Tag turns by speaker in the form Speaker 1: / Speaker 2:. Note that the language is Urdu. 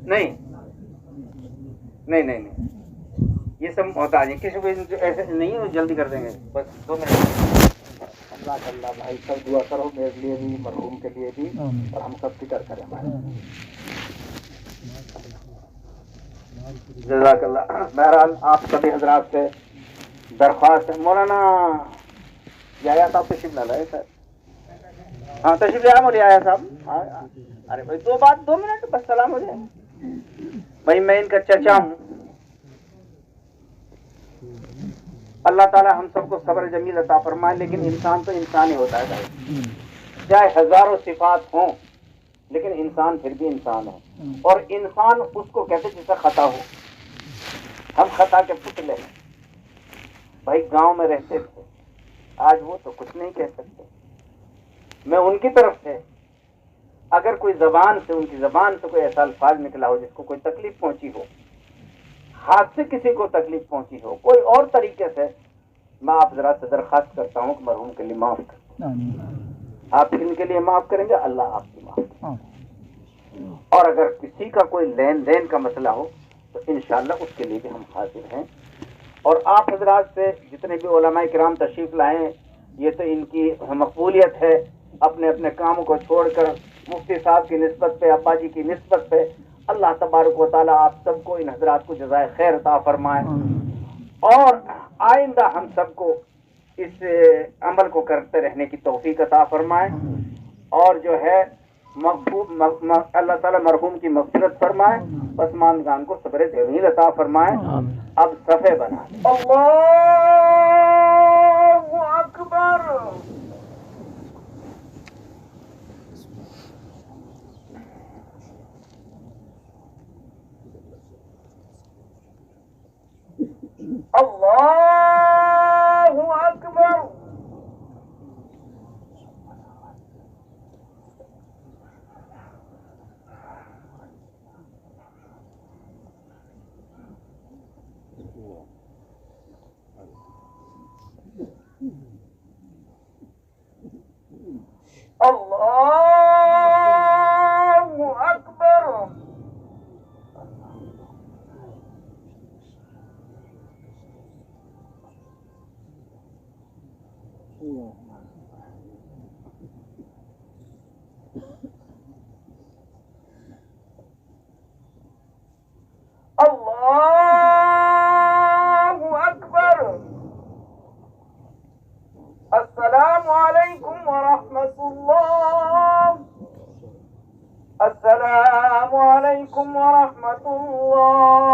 Speaker 1: نہیں نہیں نہیں نہیں، یہ سب محتاج ہیں، کسی کو ایسے نہیں ہے جلدی کر دیں گے، بس 2 منٹ۔ اللہ بھائی سب دعا کرو میرے لیے بھی، مرحوم کے لیے بھی، اور ہم سب فکر کریں ہمارے۔ جزاک اللہ۔ بہرحال آپ سبھی حضرات سے درخواست ہے، مولانا یحییٰ صاحب تشریف لا لائے سر، ہاں تشریف لے آئے مولانا یحییٰ صاحب۔ ارے بھائی 2 منٹ بس، سلام ہو جائے بھائی، میں ان کا چچا ہوں۔ اللہ تعالیٰ ہم سب کو صبر جمیل عطا فرمائے، لیکن انسان تو انسان ہی ہوتا ہے بھائی، چاہے ہزاروں صفات ہوں لیکن انسان پھر بھی انسان ہے، اور انسان اس کو کہتے جس سے خطا ہو۔ ہم خطا کے پتلے ہیں بھائی، گاؤں میں رہتے تھے، آج وہ تو کچھ نہیں کہہ سکتے۔ میں ان کی طرف سے اگر کوئی زبان سے، ان کی زبان سے کوئی ایسا الفاظ نکلا ہو جس کو کوئی تکلیف پہنچی ہو، ہاتھ سے کسی کو تکلیف پہنچی ہو، کوئی اور طریقے سے، میں آپ ذرا سے درخواست کرتا ہوں کہ مرحوم کے لیے معاف کریں۔ آپ کن کے لیے معاف کریں گے؟ اللہ آپ کی معاف کریں۔ اور اگر کسی کا کوئی لین دین کا مسئلہ ہو تو انشاءاللہ اس کے لیے بھی ہم حاضر ہیں۔ اور آپ حضرات سے جتنے بھی علماء کرام تشریف لائے ہیں، یہ تو ان کی مقبولیت ہے، اپنے اپنے کاموں کو چھوڑ کر مفتی صاحب کی نسبت پہ، ابا جی کی نسبت پہ، اللہ تبارک و تعالیٰ آپ سب کو، ان حضرات کو جزائے خیر عطا فرمائے، اور آئندہ ہم سب کو اس عمل کو کرتے رہنے کی توفیق عطا فرمائے، اور جو ہے اللہ تعالیٰ مرحوم کی مغفرت فرمائے، پسماندگان کو صبر جمیل عطا فرمائے۔ اب صفحے بنا اللہ اکبر۔ اللہ اکبر۔ اللہ اکبر۔ اللہ اکبر۔ السلام علیکم ورحمۃ اللہ۔ السلام علیکم ورحمۃ اللہ۔